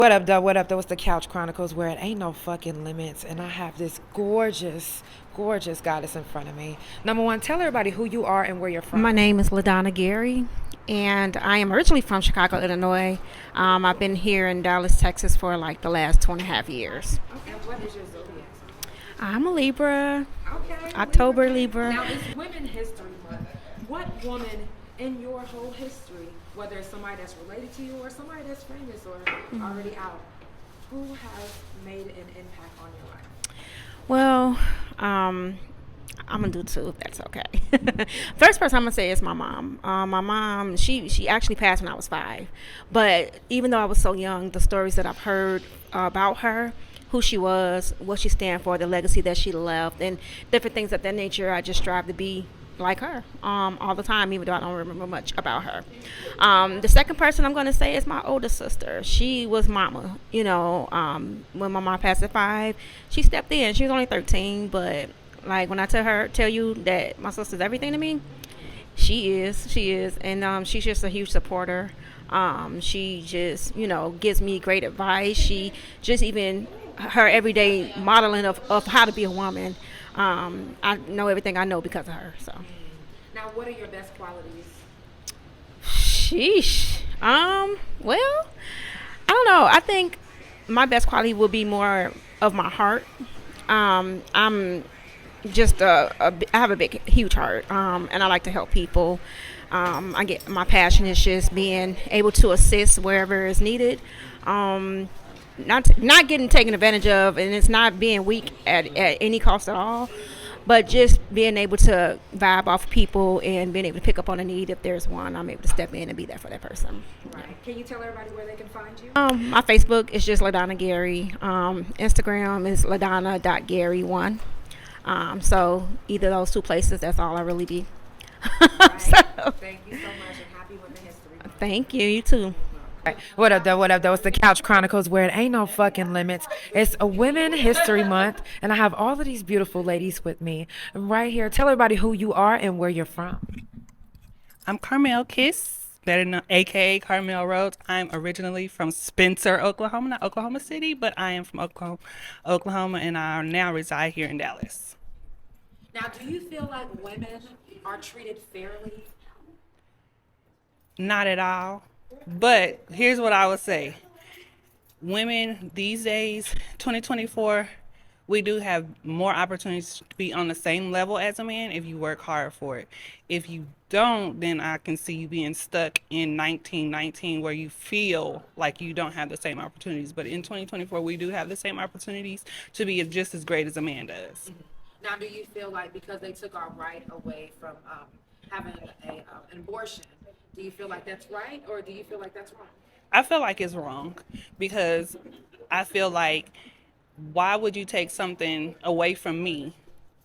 What up, though? What up, though? It's the Couch Chronicles where it ain't no fucking limits. And I have this gorgeous, gorgeous goddess in front of me. Number one, tell everybody who you are and where you're from. My name is LaDonna Gary, and I am originally from Chicago, Illinois. I've been here in Dallas, Texas for like the last 2.5 years. Okay, what is your zodiac sign? I'm a Libra, Okay. October Libra. Now, it's Women History Month. What woman in your whole history, whether it's somebody that's related to you or somebody that's famous or already out, who has made an impact on your life? Well, I'm gonna do two if that's okay. First person I'm gonna say is my mom. My mom, she actually passed when I was 5, but even though I was so young, the stories that I've heard about her, who she was, what she stand for, the legacy that she left, and different things of that nature, I just strive to be like her all the time, even though I don't remember much about her. The second person I'm going to say is my older sister. She was mama. When my mom passed at 5, she stepped in. She was only 13, but like when I tell you that my sister's everything to me, she is, and she's just a huge supporter. She just, gives me great advice. She just even her everyday modeling of how to be a woman. I know everything I know because of her. So. Now, what are your best qualities? Sheesh. Well, I don't know. I think my best quality will be more of my heart. I'm just I have a huge heart, and I like to help people. I get my passion is just being able to assist wherever is needed. Not getting taken advantage of, and it's not being weak at any cost at all, but just being able to vibe off people and being able to pick up on a need if there's one. I'm able to step in and be there for that person. Right. Can you tell everybody where they can find you? My Facebook is just LaDonna Gary. Instagram is LaDonna.Gary1. So either of those two places, that's all I really be. Right. So, Thank you so much, and happy Women History Month. thank you. You too. What up, though? What up, though? It's the Couch Chronicles where it ain't no fucking limits. It's a Women History Month, and I have all of these beautiful ladies with me right here. Tell everybody who you are and where you're from. I'm Carmel Kissbetter, aka Carmel Rhodes. I'm originally from Spencer, Oklahoma, not Oklahoma City, but I am from Oklahoma, and I now reside here in Dallas. Now, do you feel like women are treated fairly? Not at all. But here's what I would say. Women these days, 2024, we do have more opportunities to be on the same level as a man if you work hard for it. If you don't, then I can see you being stuck in 1919 where you feel like you don't have the same opportunities. But in 2024, we do have the same opportunities to be just as great as a man does. Now, do you feel like because they took our right away from having an abortion, do you feel like that's right, or do you feel like that's wrong? I feel like it's wrong because I feel like, why would you take something away from me?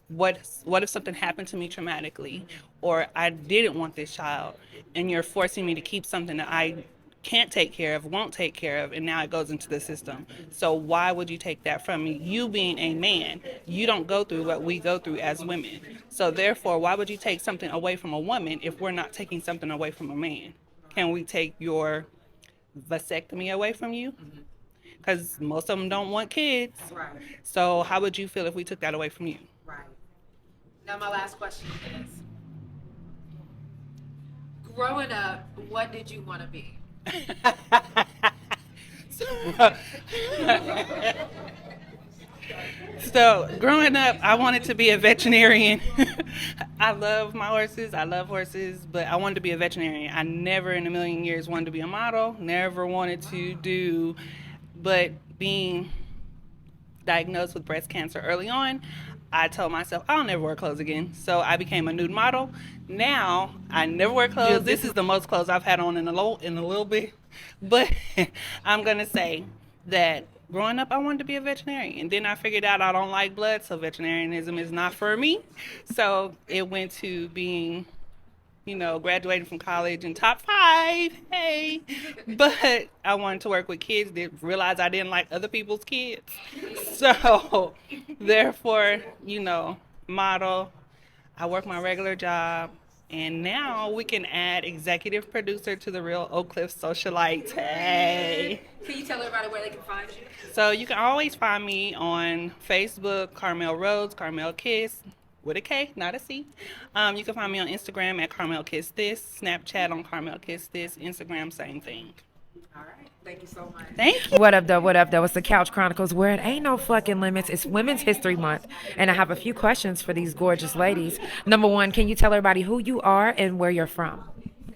What if something happened to me traumatically, or I didn't want this child, and you're forcing me to keep something that I can't take care of, won't take care of, and now it goes into the system. So why would you take that from me? You being a man, you don't go through what we go through as women. So therefore, why would you take something away from a woman if we're not taking something away from a man? Can we take your vasectomy away from you? Because most of them don't want kids. Right. So how would you feel if we took that away from you? Right. Now, my last question is, growing up, what did you want to be? So growing up, I wanted to be a veterinarian. I love my horses. I love horses, but I wanted to be a veterinarian. I never in a million years wanted to be a model. Never wanted to do, but being diagnosed with breast cancer early on, I told myself I'll never wear clothes again. So I became a nude model. Now I never wear clothes. This is the most clothes I've had on in a little bit. But I'm gonna say that growing up I wanted to be a veterinarian. Then I figured out I don't like blood, so veterinarianism is not for me. So it went to being, graduating from college in top 5. Hey, but I wanted to work with kids. Didn't realize I didn't like other people's kids. So therefore, model. I work my regular job. And now we can add executive producer to the Real Oak Cliff Socialites. Hey. Can you tell everybody where they can find you? So you can always find me on Facebook, Carmel Rhodes, Carmel Kiss, with a K, not a C. You can find me on Instagram at Carmel Kiss This, Snapchat on Carmel Kiss This, Instagram, same thing. All right. Thank you so much. Thank you. What up, though? What up, though? It's the Couch Chronicles, where it ain't no fucking limits. It's Women's History Month, and I have a few questions for these gorgeous ladies. Number one, can you tell everybody who you are and where you're from?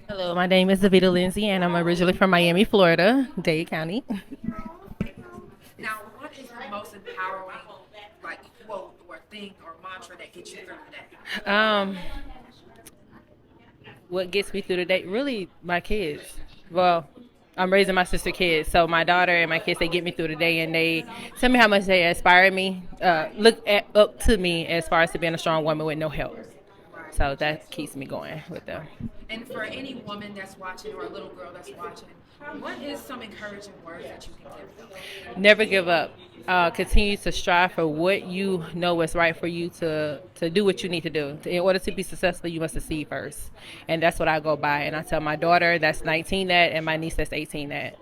Hello, my name is Dita Lindsay, and I'm originally from Miami, Florida, Dade County. Now, what is the most empowering, like, quote or thing or mantra that gets you through the day? What gets me through the day? Really, my kids. Well, I'm raising my sister kids, so my daughter and my kids, they get me through the day, and they tell me how much they inspire me, up to me as far as to being a strong woman with no help. So that keeps me going with them. And for any woman that's watching or a little girl that's watching, what is some encouraging words that you can give them? Never give up. Continue to strive for what you know is right for you to do what you need to do. In order to be successful, you must succeed first. And that's what I go by. And I tell my daughter that's 19 that, and my niece that's 18 that.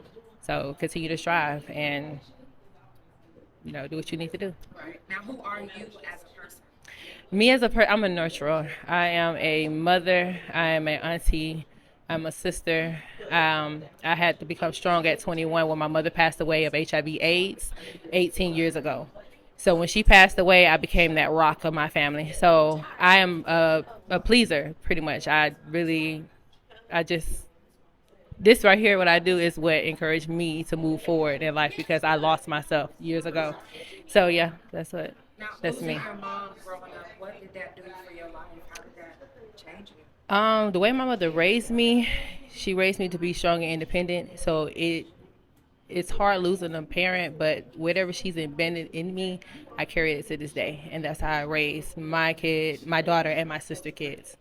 So continue to strive and, do what you need to do. Right. Now, who are you as a person? Me as a person, I'm a nurturer. I am a mother. I am an auntie. I'm a sister. I had to become strong at 21 when my mother passed away of HIV/AIDS 18 years ago. So when she passed away, I became that rock of my family. So I am a pleaser, pretty much. This right here, what I do is what encouraged me to move forward in life because I lost myself years ago. So yeah, that's me. Losing your mom growing up, what did that do for your life? How did that change you? The way my mother raised me, she raised me to be strong and independent. So it's hard losing a parent, but whatever she's embedded in me, I carry it to this day. And that's how I raised my kid, my daughter, and my sister kids.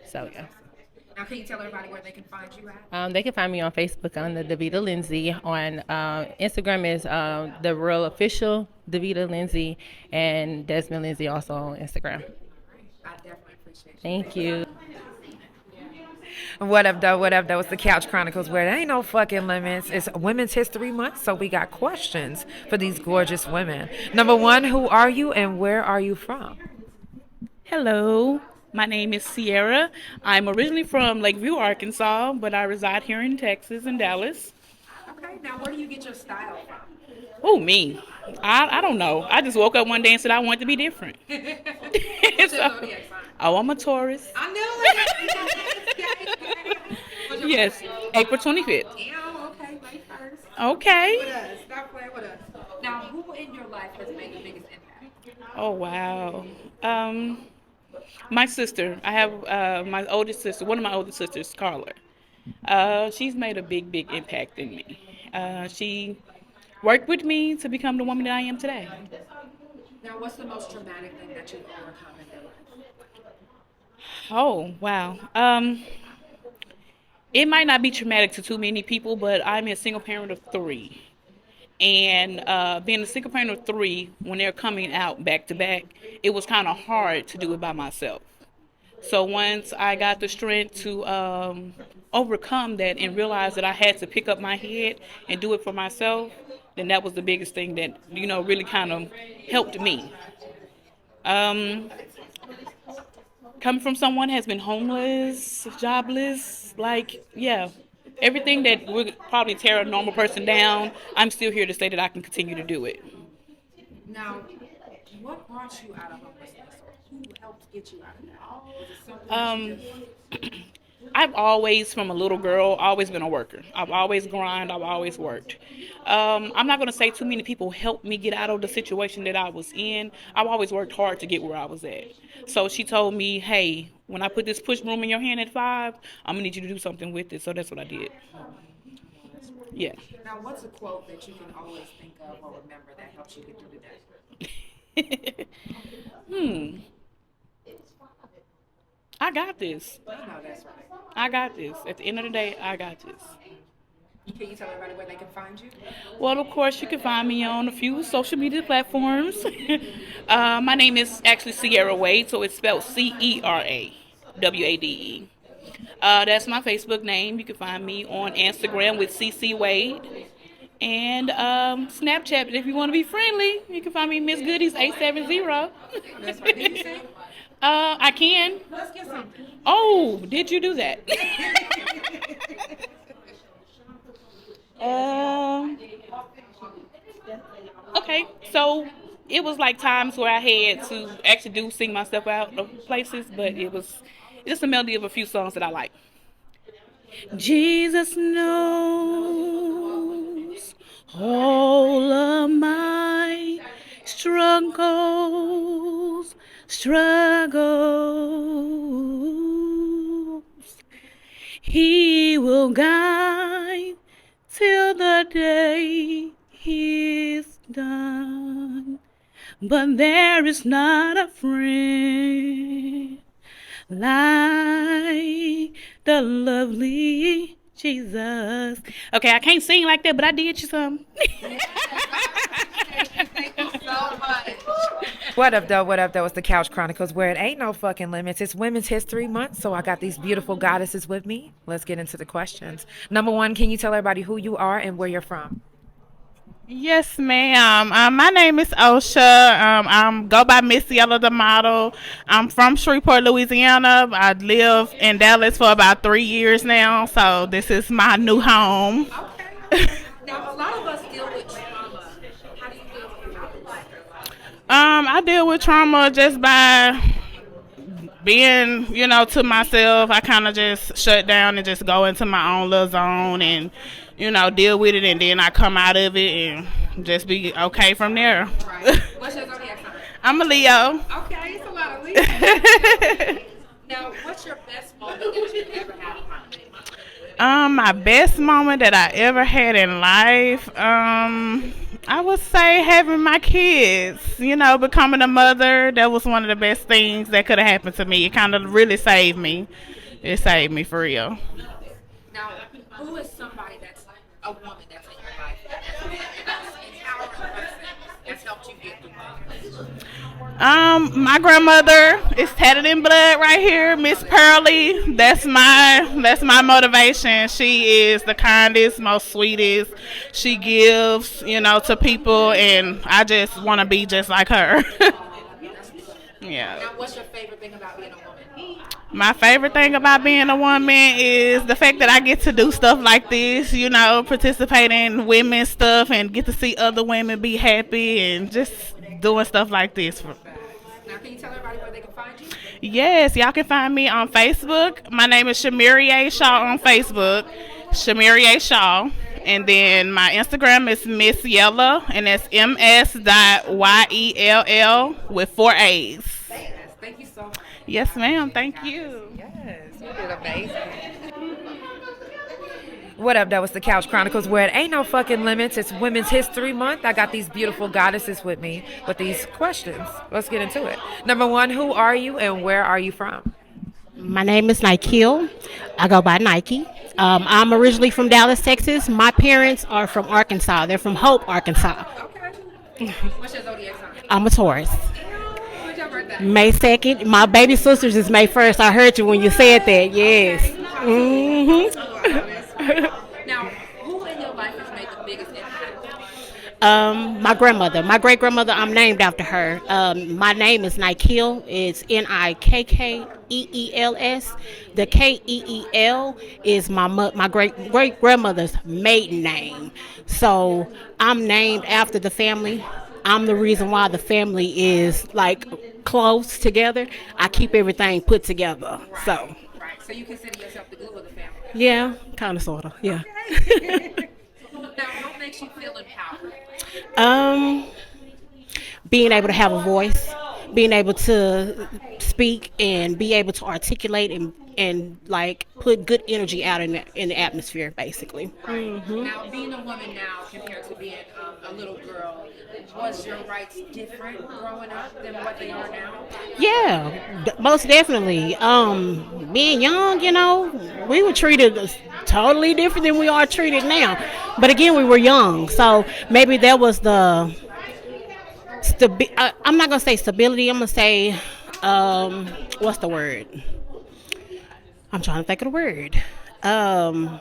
So, yeah. Now, can you tell everybody where they can find you at? They can find me on Facebook under Dita Lindsay. On Instagram is The Real Official, Dita Lindsay, and Desmond Lindsay also on Instagram. I definitely appreciate you. Thank you. What up, though? What up, though? It's the Couch Chronicles, where there ain't no fucking limits. It's Women's History Month, so we got questions for these gorgeous women. Number one, who are you and where are you from? Hello, my name is Sierra. I'm originally from Lakeview, Arkansas, but I reside here in Texas, in Dallas. Okay, now where do you get your style from? Oh, me. I don't know. I just woke up one day and said I want to be different. What's your zodiac sign? Oh, I'm a Taurus. I knew it. What's your Yes, birthday? April 25th. Yeah, okay, May 1st. Okay. With us. Stop playing with us. Now, who in your life has made the biggest impact? Oh, wow. My sister. I have my oldest sister, one of my oldest sisters, Carla. She's made a big, big impact in me. She worked with me to become the woman that I am today. Now, what's the most traumatic thing that you've overcome in your life? Oh, wow. It might not be traumatic to too many people, but I'm a single parent of 3. And being a single parent of 3, when they're coming out back to back, it was kind of hard to do it by myself. So once I got the strength to overcome that and realize that I had to pick up my head and do it for myself, then that was the biggest thing that, really kind of helped me. Coming from someone who has been homeless, jobless, everything that would probably tear a normal person down, I'm still here to say that I can continue to do it. Now, what brought you out of homelessness, or who helped get you out of that? Was it something that you did? I've always, from a little girl, always been a worker. I've always grinded. I've always worked. I'm not going to say too many people helped me get out of the situation that I was in. I've always worked hard to get where I was at. So she told me, hey, when I put this push broom in your hand at 5, I'm going to need you to do something with it. So that's what I did. Yeah. Now, what's a quote that you can always think of or remember that helps you get through the day? I got this. I know that's right. I got this. At the end of the day, I got this. Can you tell everybody where they can find you? Well, of course, you can find me on a few social media platforms. My name is actually Sierra Wade, so it's spelled Cera. WADE. That's my Facebook name. You can find me on Instagram with CC Wade. And Snapchat, if you want to be friendly, you can find me Miss Goodies 870. That's right. Can you sing? I can. Let's get something. Oh, did you do that? Okay, so it was like times where I had to actually sing myself out of places, but it was just a melody of a few songs that I like. Jesus knows all of my struggles. He will guide till the day is done. But there is not a friend like the lovely Jesus. Okay, I can't sing like that, but I did you some. What up, though? What up, though? It's the Couch Chronicles, where it ain't no fucking limits. It's Women's History Month, so I got these beautiful goddesses with me. Let's get into the questions. Number one, can you tell everybody who you are and where you're from? Yes, ma'am. My name is Osha. I'm go by Miss Yella the model. I'm from Shreveport, Louisiana. I live in Dallas for about 3 years now, so this is my new home. Okay. Now, a lot of us deal with trauma. How do you deal with trauma? I deal with trauma just by being, to myself. I kind of just shut down and just go into my own little zone and, deal with it, and then I come out of it and just be okay from there. Right. What's your zodiac sign? I'm a Leo. Okay, it's a lot of Leos. Now, what's your best moment that you've ever had in life? My best moment that I ever had in life, I would say having my kids, becoming a mother. That was one of the best things that could have happened to me. It kind of really saved me. It saved me for real. Now, who is somebody that's a woman that's in your life that's empowering person that's helped you get through life? My grandmother is tatted in blood right here, Miss Pearlie. That's my motivation. She is the kindest, most sweetest. She gives, to people, and I just want to be just like her. Yeah. Now, what's your favorite thing about being a woman? My favorite thing about being a woman is the fact that I get to do stuff like this, participate in women's stuff and get to see other women be happy and just doing stuff like this. Now, can you tell everybody where they can find you? Yes, y'all can find me on Facebook. My name is Shamiria Shaw on Facebook. Shamiria Shaw. And then my Instagram is Miss Yella, and that's ms.yell with 4 A's. Thank you so much. Yes, ma'am. Thank you. Yes, you did amazing. What up, though? It's the Couch Chronicles, where it ain't no fucking limits. It's Women's History Month. I got these beautiful goddesses with me with these questions. Let's get into it. Number one, who are you and where are you from? My name is Nicole. I go by Nike. I'm originally from Dallas, Texas. My parents are from Arkansas. They're from Hope, Arkansas. Okay. What's your zodiac sign? I'm a Taurus. When's your birthday? May 2nd. My baby sister's is May 1st. I heard you when you said that. Yes. Mm-hmm. Now, who in your life has made the biggest impact? My grandmother. My great grandmother, I'm named after her. My name is Nikeel. It's Nikkeels. The Keel is my great grandmother's maiden name. So I'm named after the family. I'm the reason why the family is like close together. I keep everything put together. So. Right. So you consider yourself the glue of the family? Yeah, kind of, sort of. Yeah. Now, what makes you feel empowered? Being able to have a voice, being able to speak and be able to articulate and like put good energy out in the atmosphere, basically. Right. Now, being a woman now compared to being a little girl, was your rights different growing up than what they are now? Yeah, most definitely. Being young, we were treated totally different than we are treated now. But again, we were young, so maybe there was the I'm not gonna say stability. I'm gonna say what's the word? I'm trying to think of the word. Um,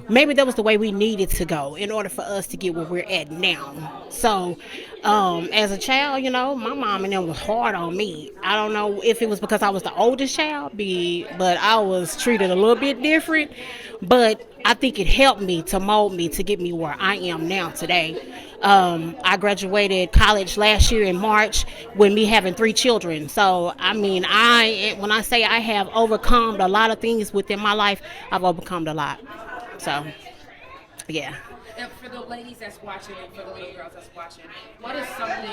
Maybe that was the way we needed to go in order for us to get where we're at now. So, as a child, my mom and them was hard on me. I don't know if it was because I was the oldest child, but I was treated a little bit different. But I think it helped me to mold me to get me where I am now today. I graduated college last year in March with me having 3 children. So, I mean, when I say I have overcome a lot of things within my life, I've overcome a lot. So, yeah. And for the ladies that's watching and for the little girls that's watching, what is something,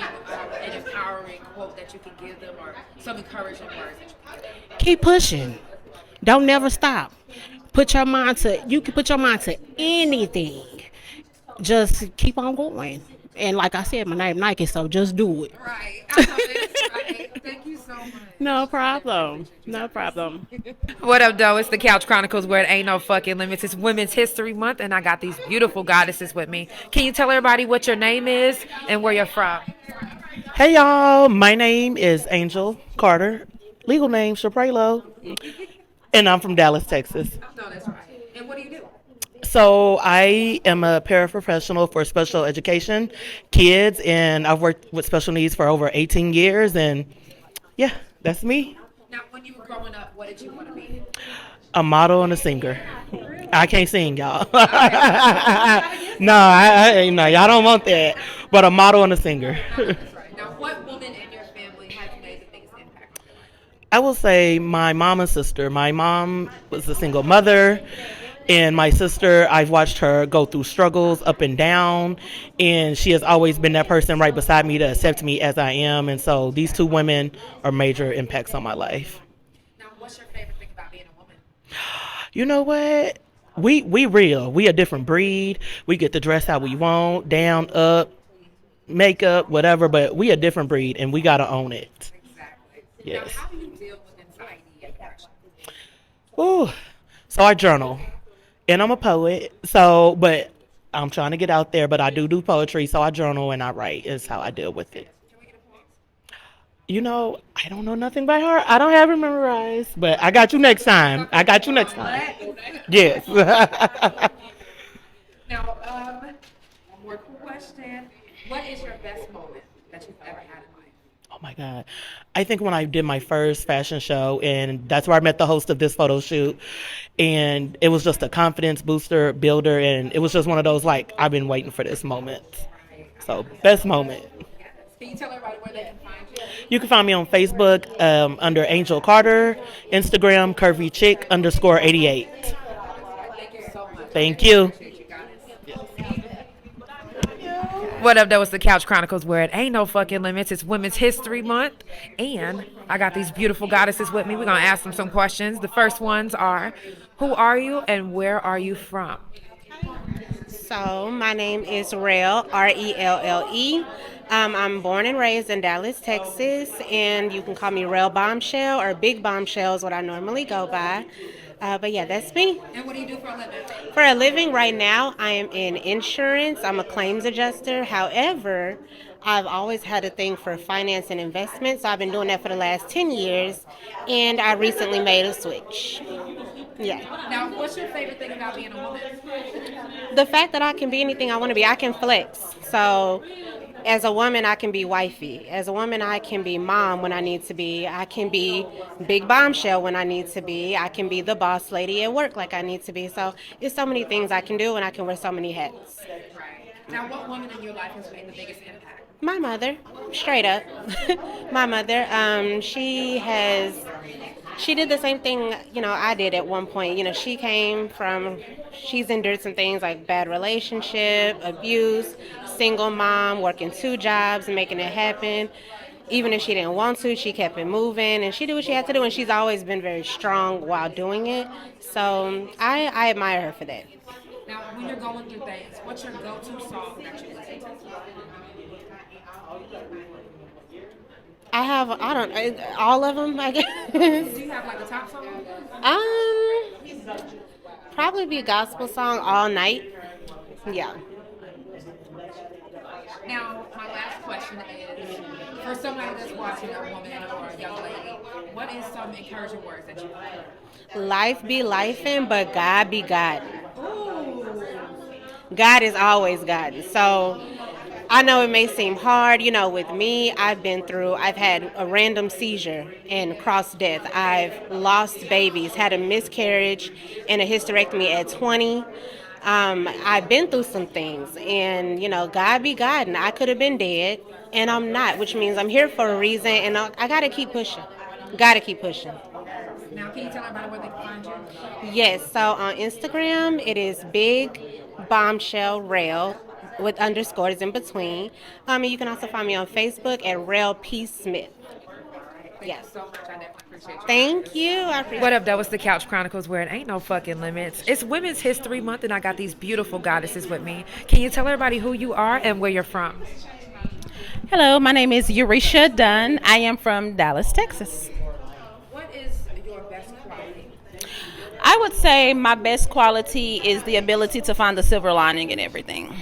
an empowering quote that you can give them or some encouraging words that you can give them? Keep pushing. Don't never stop. You can put your mind to anything. Just keep on going. And like I said, my name Nike, so just do it. Right. I love it. Right. Thank you so much. No problem. No problem. What up, though? It's the Couch Chronicles, where it ain't no fucking limits. It's Women's History Month, and I got these beautiful goddesses with me. Can you tell everybody what your name is and where you're from? Hey y'all, my name is Angel Carter, legal name Shaprelo, and I'm from Dallas, Texas. No, that's right. And what do you do? So I am a paraprofessional for special education kids, and I've worked with special needs for over 18 years, and yeah, that's me. Now, when you were growing up, what did you want to be? A model and a singer. I can't sing, y'all. No, y'all don't want that, but a model and a singer. That's right. Now, what woman in your family has made the biggest impact on your life? I will say my mom and sister. My mom was a single mother, and my sister, I've watched her go through struggles up and down, and she has always been that person right beside me to accept me as I am. And so these two women are major impacts on my life. Now, what's your favorite thing about being a woman? You know what? We real. We a different breed. We get to dress how we want, down, up, makeup, whatever, but we a different breed, and we got to own it. Exactly. Yes. Now, how do you deal with anxiety and depression? Ooh. So I journal, and I'm a poet, but I'm trying to get out there, but I do poetry, so I journal and I write is how I deal with it. I don't know nothing by heart. I don't have it memorized, but I got you next time. Yes. Now, one more question. What is your best moment that you've ever had in life? Oh my God. I think when I did my first fashion show, and that's where I met the host of this photo shoot, and it was just a confidence booster, builder, and it was just one of those, I've been waiting for this moment. So, best moment. Can you tell everybody where they can find you? You can find me on Facebook under Angel Carter, Instagram Curvy Chick _88. Thank you so much. Thank you. What up, though? It's the Couch Chronicles, where it ain't no fucking limits. It's Women's History Month, and I got these beautiful goddesses with me. We're going to ask them some questions. The first ones are, who are you and where are you from? So, my name is Relle, Relle. I'm born and raised in Dallas, Texas, and you can call me Relle Bombshell or Big Bombshell is what I normally go by. But yeah, that's me. And what do you do for a living? For a living right now, I am in insurance. I'm a claims adjuster. However, I've always had a thing for finance and investment, so I've been doing that for the last 10 years, and I recently made a switch. Yeah. Now, what's your favorite thing about being a woman? The fact that I can be anything I want to be. I can flex. So as a woman, I can be wifey. As a woman, I can be mom when I need to be. I can be big bombshell when I need to be. I can be the boss lady at work like I need to be. So it's so many things I can do, and I can wear so many hats. Right. Now, what woman in your life has made the biggest impact? My mother, straight up. My mother, she did the same thing, I did at one point. She's endured some things like bad relationship, abuse, single mom, working 2 jobs and making it happen. Even if she didn't want to, she kept it moving, and she did what she had to do, and she's always been very strong while doing it. So I admire her for that. Now, when you're going through things, what's your go-to song that you listen to? All of them, I guess. Do you have like a top song? Probably be a gospel song all night. Yeah. Now, my last question is, For somebody that's watching, a woman or a young lady, what is some encouraging words that you have? Life be lifing, but God be God. God is always God. So I know it may seem hard. You know, with me, I've had a random seizure and cross death. I've lost babies, had a miscarriage and a hysterectomy at 20. I've been through some things, and you know, God be God, and I could have been dead, and I'm not, which means I'm here for a reason, and I gotta keep pushing. Gotta keep pushing. Now, can you tell everybody where they can find you? Yes, so on Instagram, it is big bombshell rail with underscores in between. And you can also find me on Facebook at Rail P. Smith. Yes. So much. I definitely appreciate you. Thank you. I appreciate What up? That was the Couch Chronicles, where it ain't no fucking limits. It's Women's History Month, and I got these beautiful goddesses with me. Can you tell everybody who you are and where you're from? Hello, my name is Yisha Dunn. I am from Dallas, Texas. What is your best quality? I would say my best quality is the ability to find the silver lining in everything.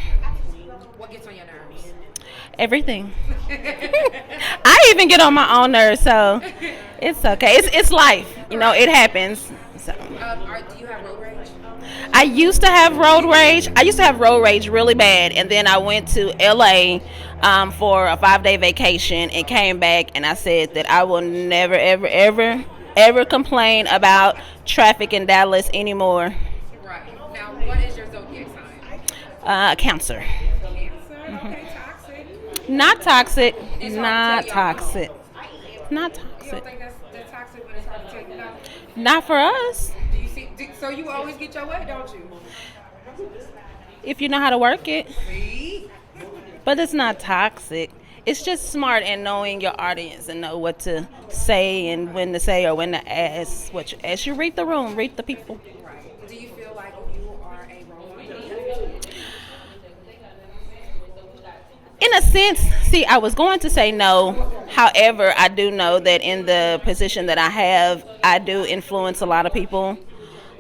What gets on your nerves? Everything. I even get on my own nerves, so it's okay. It's life, you know. It happens. So. Do you have road rage? I used to have road rage. I used to have road rage really bad, and then I went to LA for a 5-day vacation and came back, and I said that I will never, ever, ever, ever complain about traffic in Dallas anymore. Right. Now, what is your zodiac sign? Cancer. Okay, toxic. Not toxic. It's hard Not to tell y'all. toxic. Not You toxic. don't think that's toxic, but it's hard to take it out? Not for us. Do you see? So you always get your way, don't you? If you know how to work it. See? But it's not toxic. It's just smart and knowing your audience and know what to say and when to say or when to ask. What you ask. You read the room, read the people. Right. Do you feel like you are a role model? In a sense, see, I was going to say no. However, I do know that in the position that I have, I do influence a lot of people.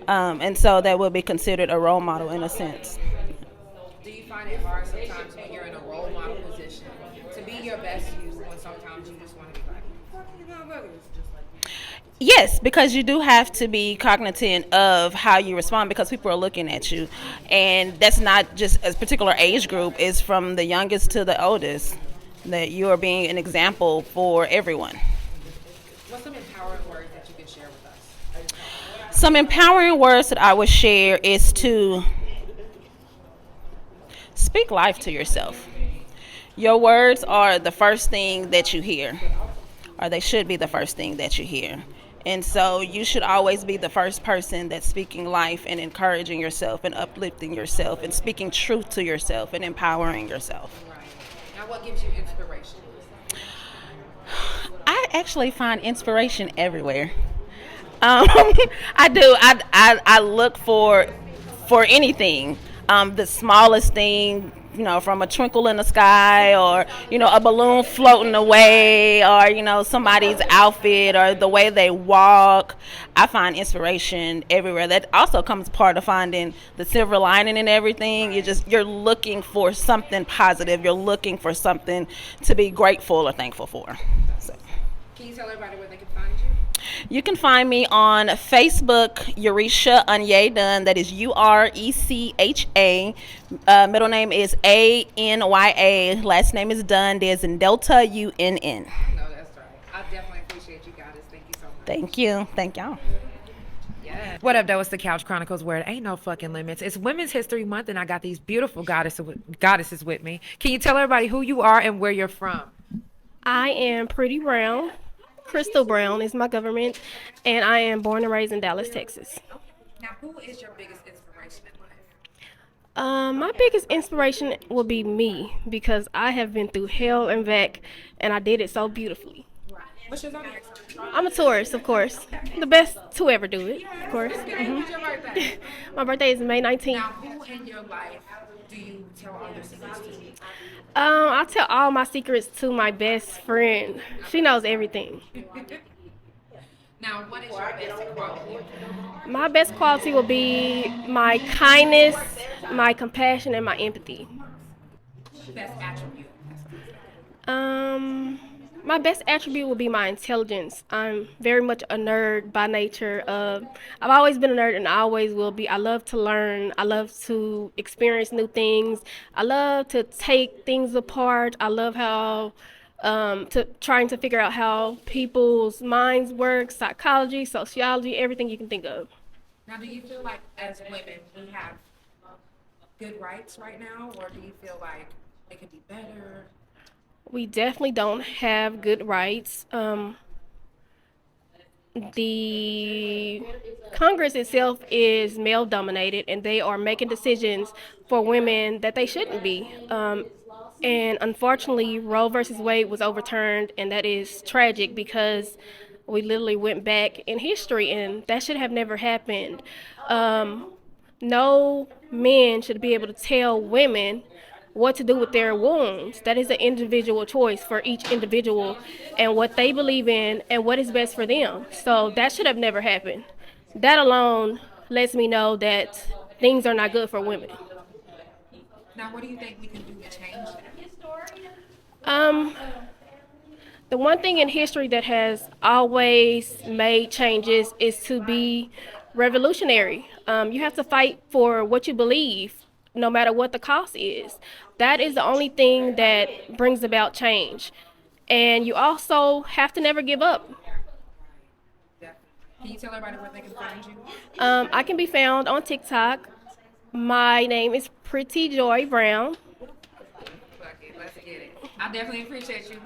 And so that will be considered a role model in a sense. Do you find it hard sometimes when you're in a role model position to be your best you when sometimes you just want to be like, fuck you motherfuckers? Yes, because you do have to be cognizant of how you respond because people are looking at you. And that's not just a particular age group. It's from the youngest to the oldest that you are being an example for everyone. What's some empowering words that you can share with us? Some empowering words that I would share is to speak life to yourself. Your words are the first thing that you hear, or they should be the first thing that you hear. And so you should always be the first person that's speaking life and encouraging yourself and uplifting yourself and speaking truth to yourself and empowering yourself. Right. Now, what gives you inspiration? I actually find inspiration everywhere. I do. I look for anything. The smallest thing, you know, from a twinkle in the sky or, you know, a balloon floating away or, you know, somebody's outfit or the way they walk. I find inspiration everywhere. That also comes part of finding the silver lining in everything. You're looking for something positive. You're looking for something to be grateful or thankful for. So. Can you tell everybody where they can find you? You can find me on Facebook, Yisha Dunn. That is Urecha. Middle name is Anya. Last name is Dunn. There's in Delta UNN. I know that's right. I definitely appreciate you guys. Thank you so much. Thank you. Thank y'all. Yeah. What up? That was the Couch Chronicles, where it ain't no fucking limits. It's Women's History Month, and I got these beautiful goddesses with me. Can you tell everybody who you are and where you're from? I am Pretty Brown. Crystal Brown is my government, and I am born and raised in Dallas, Texas. Now, who is your biggest inspiration in life? My biggest inspiration will be me, because I have been through hell and back, and I did it so beautifully. What's your zodiac sign? I'm a Taurus, of course. The best to ever do it, of course. When's your birthday? My birthday is May 19th. Now, who in your life do you tell all your secrets to? I tell all my secrets to my best friend. She knows everything. Now, what is your best quality? My best quality will be my kindness, my compassion, My best attribute would be my intelligence. I'm very much a nerd by nature. I've always been a nerd and I always will be. I love to learn. I love to experience new things. I love to take things apart. I love how to trying to figure out how people's minds work, psychology, sociology, everything you can think of. Now, do you feel like as women we have good rights right now, or do you feel like it could be better? We definitely don't have good rights. The Congress itself is male dominated and they are making decisions for women that they shouldn't be. And unfortunately, Roe versus Wade was overturned, and that is tragic because we literally went back in history and that should have never happened. No men should be able to tell women what to do with their wombs. That is an individual choice for each individual and what they believe in and what is best for them. So that should have never happened. That alone lets me know that things are not good for women. Now, what do you think we can do to change that? The one thing in history that has always made changes is to be revolutionary. You have to fight for what you believe, no matter what the cost is. That is the only thing that brings about change. And you also have to never give up. Can you tell everybody where they can find you? I can be found on TikTok. My name is Pretty Joy Brown. Okay, let's get it. I definitely appreciate you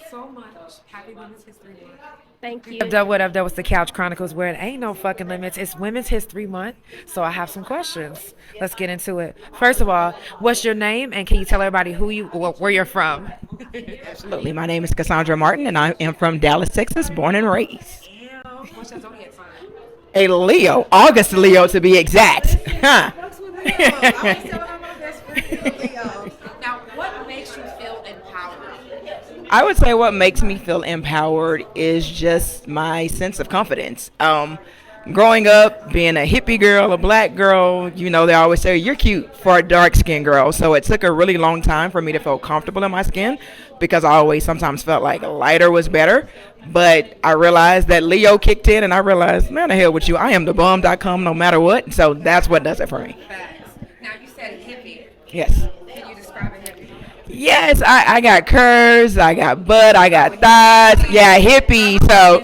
so much. Happy Women's History Month. Thank you. What up, that was the Couch Chronicles, where it ain't no fucking limits. It's Women's History Month, so I have some questions. Let's get into it. First of all, what's your name, and can you tell everybody where you're from? Absolutely. My name is Cassandra Martin, and I am from Dallas, Texas, born and raised. What's your zodiac sign? A Leo, August Leo to be exact. Huh. Now, what makes you feel empowered? I would say what makes me feel empowered is just my sense of confidence. Growing up, being a hippie girl, a black girl, you know, they always say you're cute for a dark-skinned girl. So it took a really long time for me to feel comfortable in my skin because I always sometimes felt like lighter was better. But I realized that Leo kicked in and I realized, man, the hell with you. I am the bomb.com no matter what. So that's what does it for me. Now, you said hippie. Yes. Can you describe a hippie? Yes, I got curves, I got butt, I got thighs. Yeah, hippie. So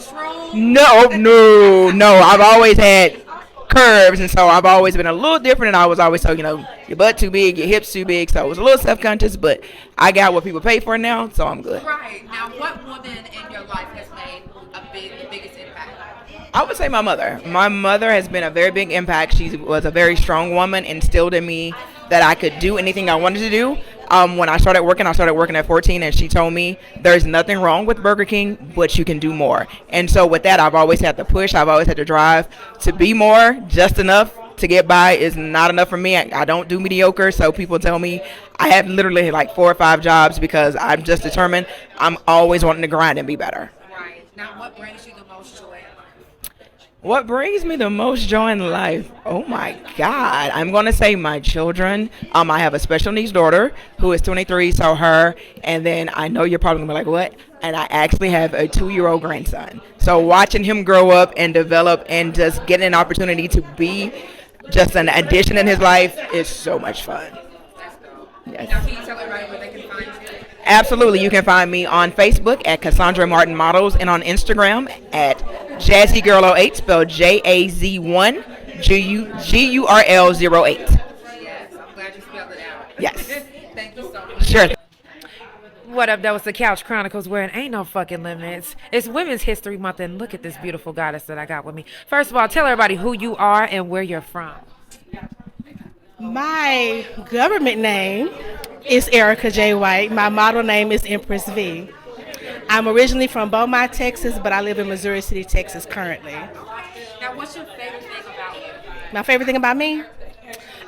no. I've always had curves, and so I've always been a little different. And I was always told, your butt too big, your hips too big. So I was a little self-conscious, but I got what people pay for now, so I'm good. Right. Now, what woman in your life has made the biggest impact? I would say my mother. My mother has been a very big impact. She was a very strong woman, instilled in me that I could do anything I wanted to do. When I started working at 14, and she told me there's nothing wrong with Burger King, but you can do more. And so with that, I've always had to push. I've always had to drive to be more. Just enough to get by is not enough for me. I don't do mediocre, so people tell me I have literally like 4 or 5 jobs because I'm just determined. I'm always wanting to grind and be better. Right. Now, what brings you the most joy in life? What brings me the most joy in life? Oh my God. I'm going to say my children. I have a special needs daughter who is 23, so her. And then I know you're probably going to be like, what? And I actually have a 2-year-old grandson. So watching him grow up and develop and just getting an opportunity to be just an addition in his life is so much fun. Yes. Now, can you tell everybody where they can find you? Absolutely. You can find me on Facebook at Cassandra Martin Models and on Instagram at JazzyGirl08, spelled JAZ1 GURL08. Yes, I'm glad you spelled it out. Yes. Thank you so much. Sure. What up, that was the Couch Chronicles, where it ain't no fucking limits. It's Women's History Month, and look at this beautiful goddess that I got with me. First of all, tell everybody who you are and where you're from. My government name is Erica J. White. My model name is Empress V. I'm originally from Beaumont, Texas, but I live in Missouri City, Texas currently. Now, what's your favorite thing about you? My favorite thing about me?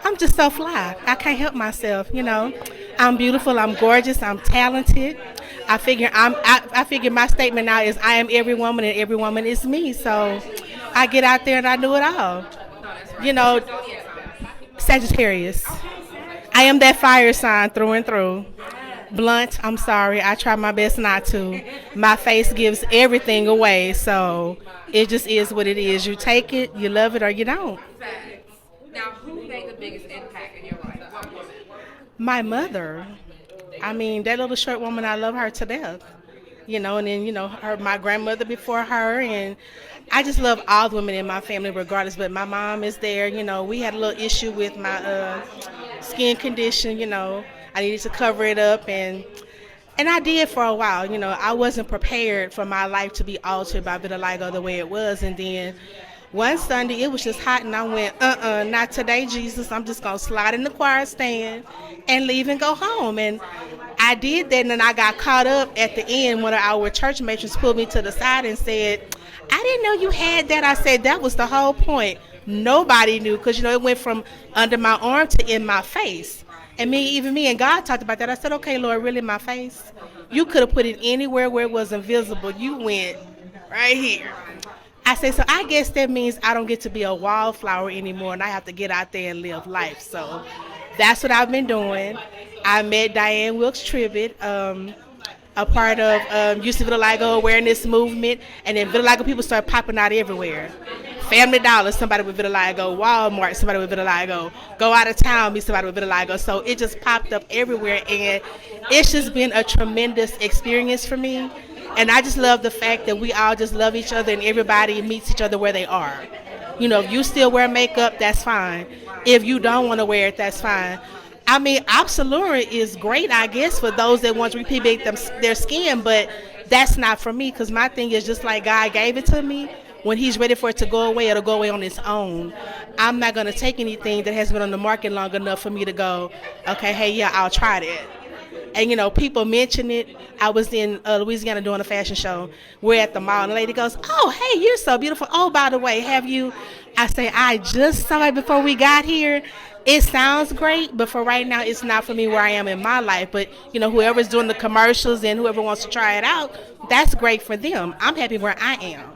I'm just so fly. I can't help myself, I'm beautiful, I'm gorgeous, I'm talented. I figure my statement now is I am every woman and every woman is me. So I get out there and I do it all. Sagittarius. I am that fire sign through and through. Blunt, I'm sorry. I try my best not to. My face gives everything away, so it just is what it is. You take it, you love it, or you don't. Facts. Now, who made the biggest impact in your life? What woman? My mother. I mean, that little short woman, I love her to death. And then, my grandmother before her, and I just love all the women in my family regardless, but my mom is there. We had a little issue with my skin condition. I needed to cover it up, and I did for a while. I wasn't prepared for my life to be altered by vitiligo the way it was, and then one Sunday it was just hot, and I went, not today, Jesus. I'm just gonna slide in the choir stand and leave and go home. And I did that, and then I got caught up at the end. One of our church matrons pulled me to the side and said, I didn't know you had that. I said, that was the whole point. Nobody knew, because it went from under my arm to in my face. And even me and God talked about that. I said, okay, Lord, really my face? You could have put it anywhere where it was invisible. You went right here. I said, so I guess that means I don't get to be a wallflower anymore, and I have to get out there and live life. So that's what I've been doing. I met Diane Wilkes-Tribbitt, a part of Youth Vitiligo Awareness Movement, and then vitiligo people started popping out everywhere. Family Dollar, somebody with vitiligo. Walmart, somebody with vitiligo. Go out of town, meet somebody with vitiligo. So it just popped up everywhere, and it's just been a tremendous experience for me. And I just love the fact that we all just love each other, and everybody meets each other where they are. If you still wear makeup, that's fine. If you don't want to wear it, that's fine. I mean, Absolura is great, I guess, for those that want to repigment their skin, but that's not for me, because my thing is just like God gave it to me. When he's ready for it to go away, it'll go away on its own. I'm not going to take anything that has been on the market long enough for me to go, okay, hey, yeah, I'll try that. And, people mention it. I was in Louisiana doing a fashion show. We're at the mall, and the lady goes, oh, hey, you're so beautiful. Oh, by the way, have you? I say, I just saw it before we got here. It sounds great, but for right now, it's not for me where I am in my life. But, whoever's doing the commercials and whoever wants to try it out, that's great for them. I'm happy where I am.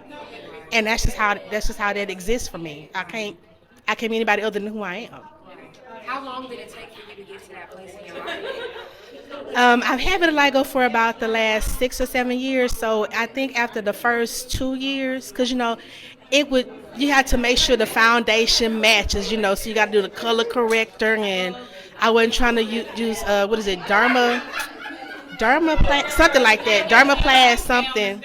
And that's just how that exists for me. I can't be anybody other than who I am. How long did it take for you to get to that place in your life? I've had vitiligo for about the last 6 or 7 years. So I think after the first 2 years, because you had to make sure the foundation matches. So you got to do the color corrector, and I wasn't trying to use Dermaplast, something like that, Dermaplast something.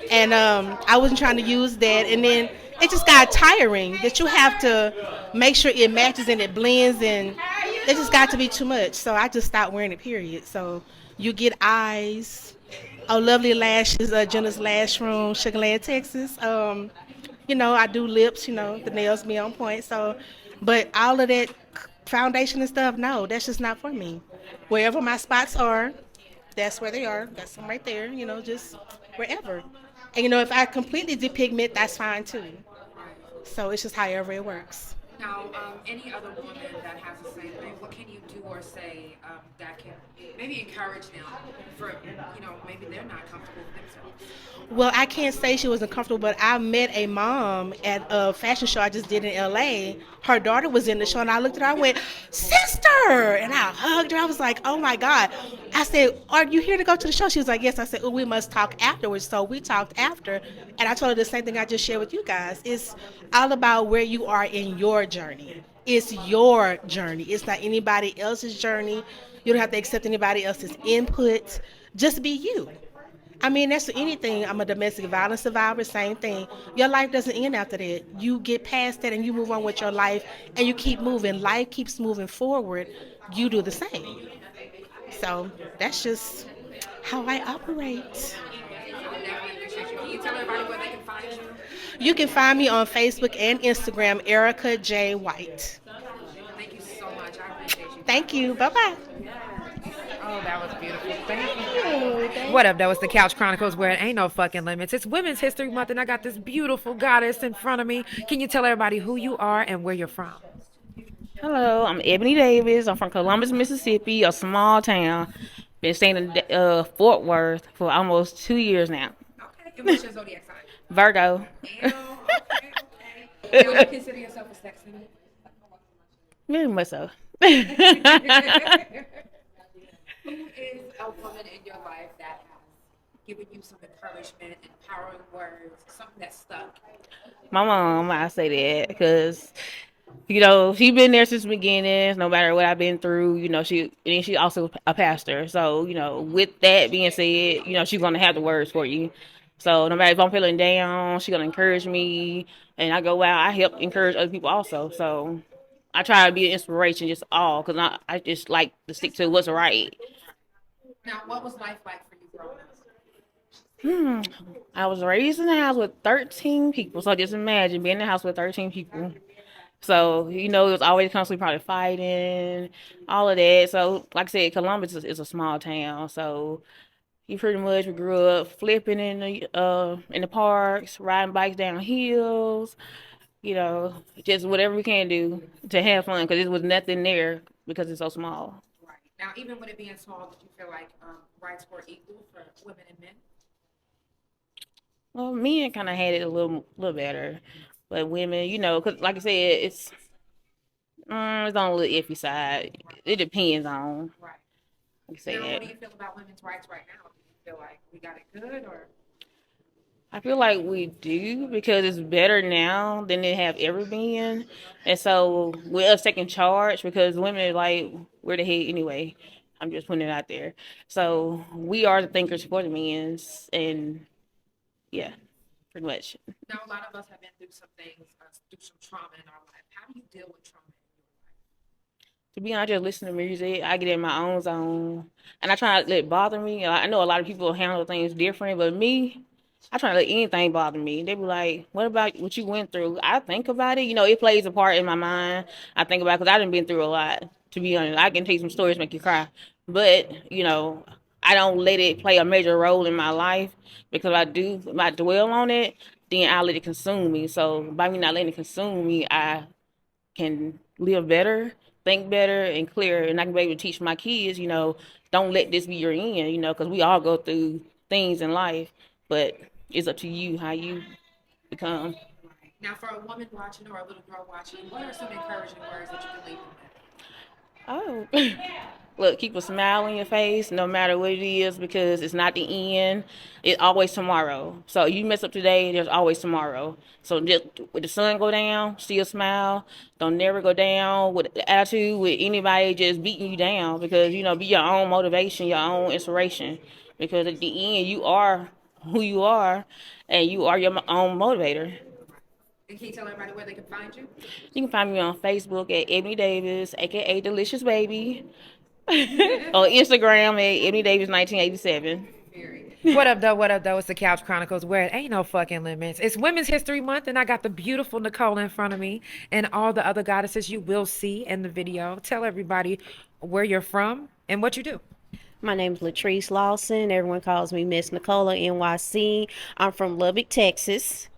And I wasn't trying to use that, and then it just got tiring that you have to make sure it matches and it blends, and it just got to be too much. So I just stopped wearing it, period. So you get eyes, lovely lashes, Jenna's Lash Room, Sugar Land, Texas. I do lips, the nails be on point. So, but all of that foundation and stuff, no, that's just not for me. Wherever my spots are, that's where they are. That's them right there, just wherever. And, if I completely depigment, that's fine, too. So it's just however it works. Now, any other woman that has the same thing, what can you do or say that can maybe encourage them for, maybe they're not comfortable with themselves? Well, I can't say she wasn't comfortable, but I met a mom at a fashion show I just did in L.A. Her daughter was in the show, and I looked at her, I went, sister! And I hugged her. I was like, oh, my God. I said, are you here to go to the show? She was like, yes. I said, we must talk afterwards. So we talked after, and I told her the same thing I just shared with you guys. It's all about where you are in your journey. It's your journey. It's not anybody else's journey. You don't have to accept anybody else's input. Just be you. I mean, that's anything. I'm a domestic violence survivor, same thing. Your life doesn't end after that. You get past that and you move on with your life, and you keep moving. Life keeps moving forward. You do the same. So that's just how I operate. Can you tell everybody where they can find you? You can find me on Facebook and Instagram, Erica J. White. Thank you so much. I appreciate you. Thank you. Bye-bye. Oh, that was beautiful. Thank you. What up? That was the Couch Chronicles, where it ain't no fucking limits. It's Women's History Month, and I got this beautiful goddess in front of me. Can you tell everybody who you are and where you're from? Hello, I'm Ebony Davis. I'm from Columbus, Mississippi, a small town. Been staying in Fort Worth for almost 2 years now. Okay. And what's your zodiac sign? Virgo. Okay. Do you consider yourself a sex symbol? Very much so. Who is a woman in your life that has given you some encouragement, empowering words, something that stuck? My mom, I say that because she been there since the beginning. No matter what I've been through, she also a pastor. So with that being said, she's gonna have the words for you. So no matter if I'm feeling down, she's gonna encourage me, and I go out. I help encourage other people also. So I try to be an inspiration, just all because I just like to stick to what's right. Now, what was life like for you growing up? I was raised in a house with 13 people, so just imagine being in a house with 13 people. So, it was always constantly probably fighting, all of that. So, like I said, Columbus is a small town. So, you pretty much we grew up flipping in the parks, riding bikes down hills, just whatever we can do to have fun because there was nothing there because it's so small. Right. Now, even with it being small, did you feel like rights were equal for women and men? Well, men kind of had it a little better, but women, because like I said, it's on a little iffy side. It depends on. Right. Like I say Now, that. what do you feel about women's rights right now? Do you feel like we got it good, or? I feel like we do because it's better now than it have ever been, and so we're us taking charge because women we're the head anyway. I'm just putting it out there. So we are the thinkers for the men's, and yeah, pretty much. Now, a lot of us have been through some things, through some trauma in our life. How do you deal with trauma in your life? To be honest, I just listen to music. I get in my own zone, and I try not to let it bother me. I know a lot of people handle things different, but me, I try not to let anything bother me. They be like, "What about what you went through?" I think about it. It plays a part in my mind. I think about it because I done been through a lot. To be honest, I can tell you some stories make you cry, but I don't let it play a major role in my life because if I dwell on it, then I let it consume me. So by me not letting it consume me, I can live better, think better, and clearer, and I can be able to teach my kids, don't let this be your end, because we all go through things in life, but it's up to you how you become. Now, for a woman watching or a little girl watching, what are some encouraging words that you can leave them with? Oh, look, keep a smile on your face no matter what it is because it's not the end. It's always tomorrow. So you mess up today, there's always tomorrow. So just with the sun go down, still smile. Don't never go down with attitude with anybody just beating you down because, be your own motivation, your own inspiration. Because at the end, you are who you are and you are your own motivator. And can you tell everybody where they can find you? You can find me on Facebook at Ebony Davis, aka Delicious Baby, or Instagram at Ebony Davis 1987. What up, though? What up, though? It's the Couch Chronicles, where it ain't no fucking limits. It's Women's History Month, and I got the beautiful Nicole in front of me and all the other goddesses you will see in the video. Tell everybody where you're from and what you do. My name is Latrice Lawson. Everyone calls me Miss Nicola NYC. I'm from Lubbock, Texas.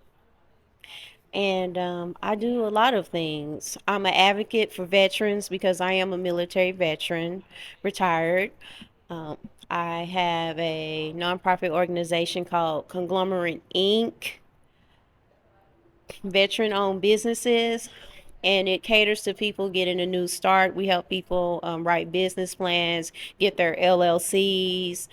And I do a lot of things. I'm an advocate for veterans because I am a military veteran, retired. I have a nonprofit organization called Conglomerate Inc., veteran-owned businesses, and it caters to people getting a new start. We help people write business plans, get their LLCs.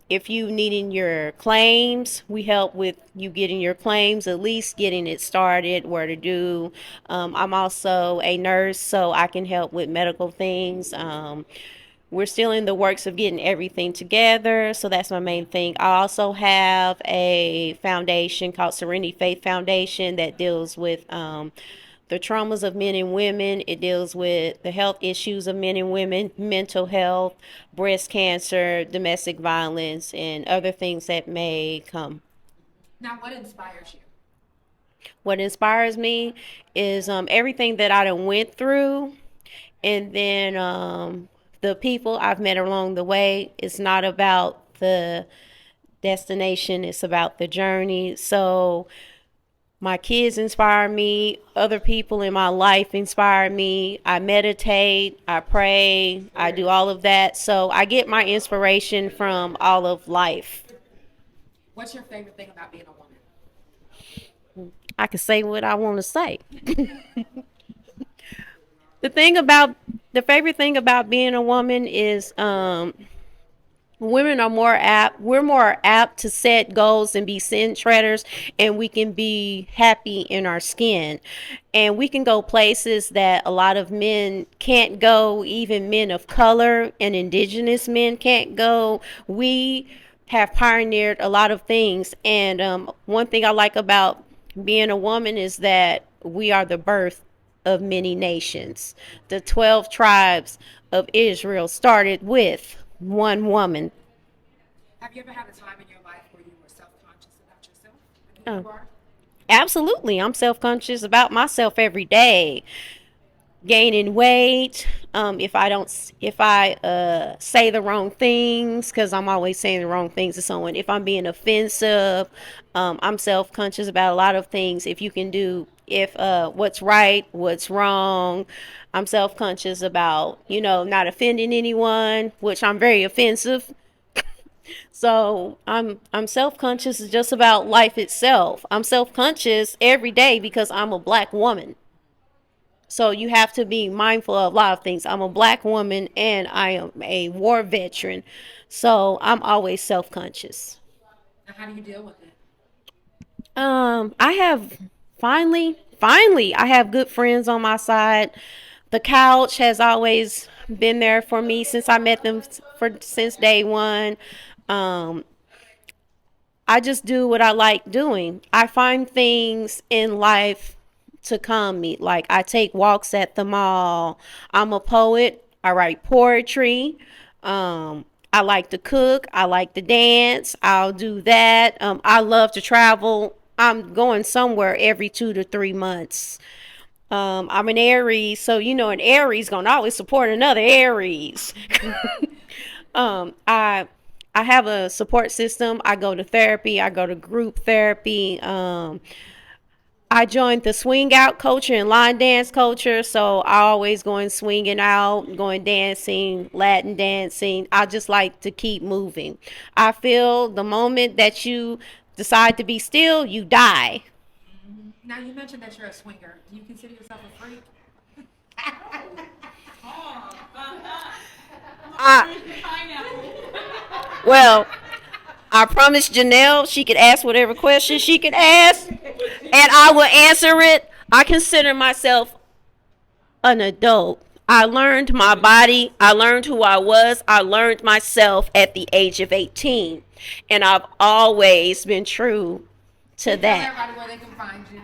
If you needing your claims, we help with you getting your claims, at least getting it started, where to do. I'm also a nurse, so I can help with medical things. We're still in the works of getting everything together, so that's my main thing. I also have a foundation called Serenity Faith Foundation that deals with the traumas of men and women. It deals with the health issues of men and women, mental health, breast cancer, domestic violence, and other things that may come. Now, what inspires you? What inspires me is everything that I done went through, and then the people I've met along the way. It's not about the destination, it's about the journey. So my kids inspire me, other people in my life inspire me. I meditate, I pray, I do all of that. So I get my inspiration from all of life. What's your favorite thing about being a woman? I can say what I want to say. The favorite thing about being a woman is women are we're more apt to set goals and be sin treaders, and we can be happy in our skin, and we can go places that a lot of men can't go, even men of color and indigenous men can't go. We have pioneered a lot of things, and one thing I like about being a woman is that we are the birth of many nations. The 12 tribes of Israel started with one woman. Have you ever had a time in your life where you were self-conscious about yourself and who you are? Absolutely. I'm self-conscious about myself every day. Gaining weight, if I say the wrong things, because I'm always saying the wrong things to someone, if I'm being offensive, I'm self-conscious about a lot of things. If what's right, what's wrong, I'm self-conscious about, not offending anyone, which I'm very offensive. So I'm self-conscious just about life itself. I'm self-conscious every day because I'm a black woman. So you have to be mindful of a lot of things. I'm a black woman and I am a war veteran. So I'm always self-conscious. And how do you deal with it? I have finally, I have good friends on my side. The couch has always been there for me since I met them since day one. I just do what I like doing. I find things in life to calm me. Like I take walks at the mall. I'm a poet. I write poetry. I like to cook. I like to dance. I'll do that. I love to travel. I'm going somewhere every 2 to 3 months. I'm an Aries, so an Aries gonna always support another Aries. I have a support system. I go to therapy. I go to group therapy. I joined the swing out culture and line dance culture, so I always going swinging out, going dancing, Latin dancing. I just like to keep moving. I feel the moment that you decide to be still, you die. Now you mentioned that you're a swinger. Do you consider yourself a freak? Well, I promised Janelle she could ask whatever question she could ask, and I will answer it. I consider myself an adult. I learned my body. I learned who I was. I learned myself at the age of 18, and I've always been true to that. Tell everybody where they can find you.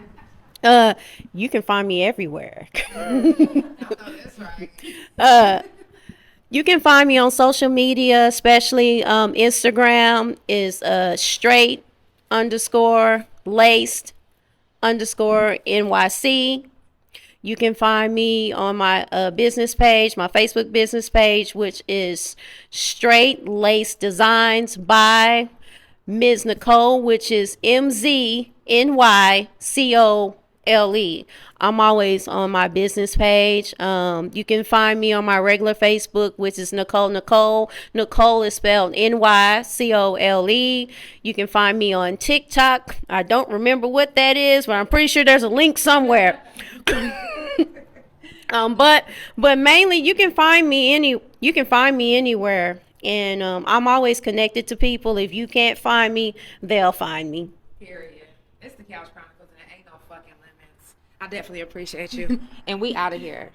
You can find me everywhere. That's right. You can find me on social media, especially Instagram is straight_laced_NYC. You can find me on my business page, my Facebook business page, which is Straight Lace Designs by Ms. Nicole, which is MZNYCOLE. I'm always on my business page. You can find me on my regular Facebook, which is Nicole. Nicole is spelled NYCOLE. You can find me on TikTok. I don't remember what that is, but I'm pretty sure there's a link somewhere. But mainly you can find me anywhere, and I'm always connected to people. If you can't find me, they'll find me. Period. It's the Couch Chronicles, and it ain't no fucking limits. I definitely appreciate you. And we out of here.